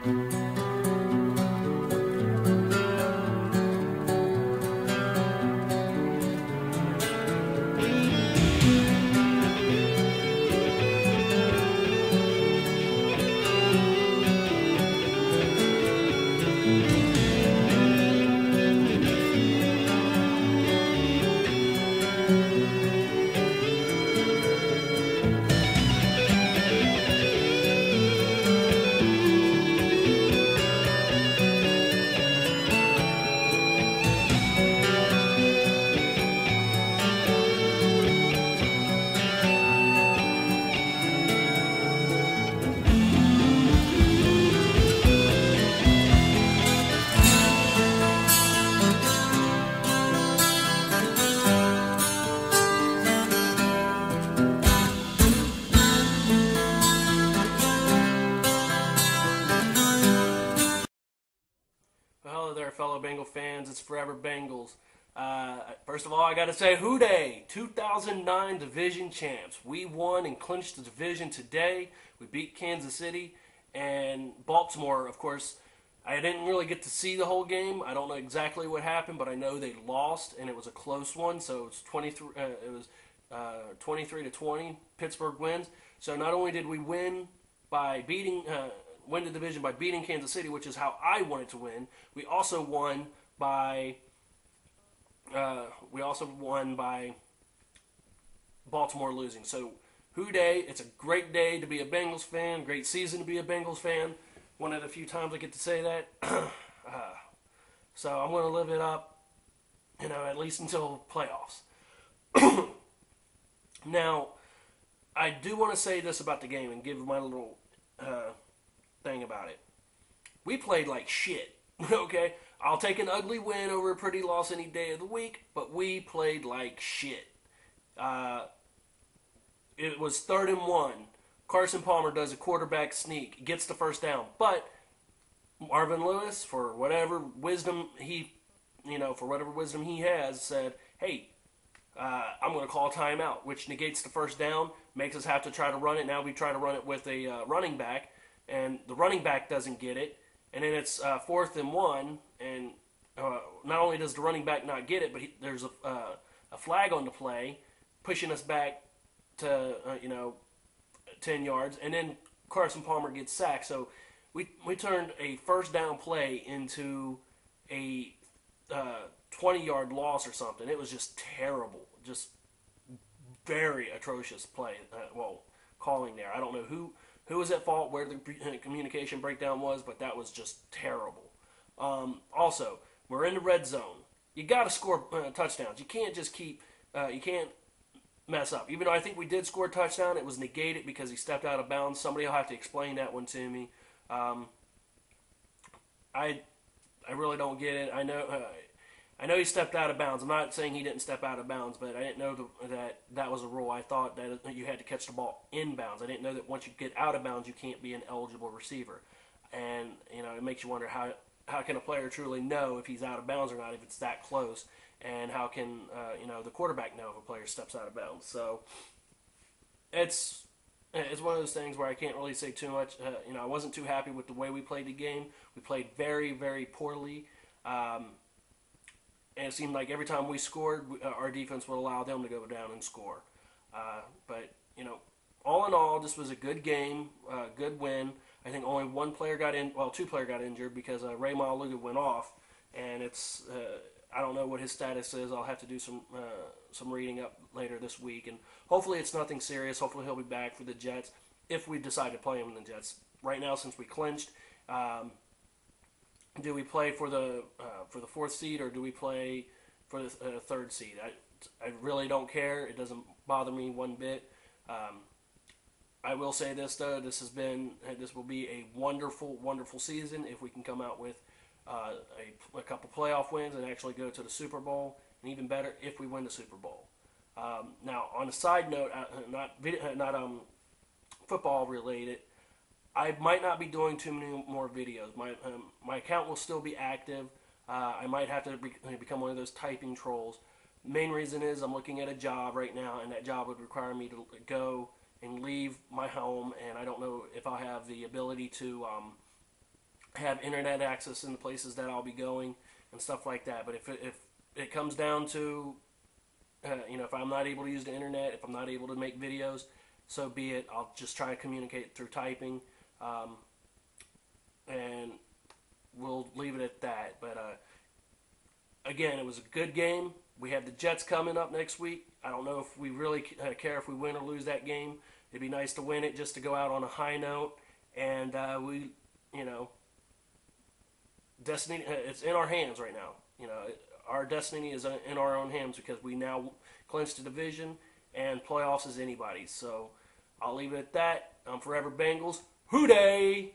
Hello there, fellow Bengal fans. It's Forever Bengals. First of all, I got to say, Hooday! 2009 Division Champs. We won and clinched the division today. We beat Kansas City and Baltimore. Of course, I didn't really get to see the whole game. I don't know exactly what happened, but I know they lost and it was a close one. So it's 23-20. Pittsburgh wins. So not only did we win by win the division by beating Kansas City, which is how I wanted to win. We also won by Baltimore losing. So, hooday! It's a great day to be a Bengals fan. Great season to be a Bengals fan. One of the few times I get to say that. So I'm going to live it up, at least until playoffs. Now, I do want to say this about the game and give my little thing about it. We played like shit, okay? I'll take an ugly win over a pretty loss any day of the week, but we played like shit. It was 3rd and 1. Carson Palmer does a quarterback sneak, gets the first down, but Marvin Lewis, for whatever wisdom he has, said, hey, I'm going to call timeout, which negates the first down, makes us have to try to run it. Now we try to run it with a running back, and the running back doesn't get it, and then it's 4th and 1, and not only does the running back not get it, but there's a flag on the play, pushing us back to 10 yards, and then Carson Palmer gets sacked. So we turned a first down play into a 20-yard loss or something. It was just terrible, just very atrocious play. Calling there. I don't know who was at fault, where the communication breakdown was, but that was just terrible. Also, we're in the red zone. You got to score touchdowns. You can't just you can't mess up. Even though I think we did score a touchdown, it was negated because he stepped out of bounds. Somebody will have to explain that one to me. I really don't get it. I know he stepped out of bounds. I'm not saying he didn't step out of bounds, but I didn't know that was a rule. I thought that you had to catch the ball in bounds. I didn't know that once you get out of bounds, you can't be an eligible receiver. And it makes you wonder how can a player truly know if he's out of bounds or not if it's that close, and how can the quarterback know if a player steps out of bounds? So it's one of those things where I can't really say too much. I wasn't too happy with the way we played the game. We played very, very poorly. And it seemed like every time we scored, our defense would allow them to go down and score. But all in all, this was a good game, good win. I think only two player got injured because Ray Maluga went off, and it's I don't know what his status is. I'll have to do some reading up later this week, and hopefully it's nothing serious. Hopefully he'll be back for the Jets if we decide to play him in the Jets. Right now, since we clinched, do we play for the 4th seed or do we play for the 3rd seed? I really don't care. It doesn't bother me one bit. I will say this though: this will be a wonderful, wonderful season if we can come out with a couple playoff wins and actually go to the Super Bowl, and even better if we win the Super Bowl. Now, on a side note, not football related, I might not be doing too many more videos. My account will still be active. I might have to become one of those typing trolls. Main reason is I'm looking at a job right now, and that job would require me to go and leave my home, and I don't know if I have the ability to have internet access in the places that I'll be going and stuff like that. But if it comes down to if I'm not able to use the internet, if I'm not able to make videos, so be it. I'll just try to communicate through typing, and we'll leave it at that. But again, it was a good game. We have the Jets coming up next week. I don't know if we really care if we win or lose that game. It'd be nice to win it just to go out on a high note. And destiny, it's in our hands right now. Our destiny is in our own hands because we now clinched the division and playoffs is anybody's. So I'll leave it at that. I'm Forever Bengals. Hoo-day!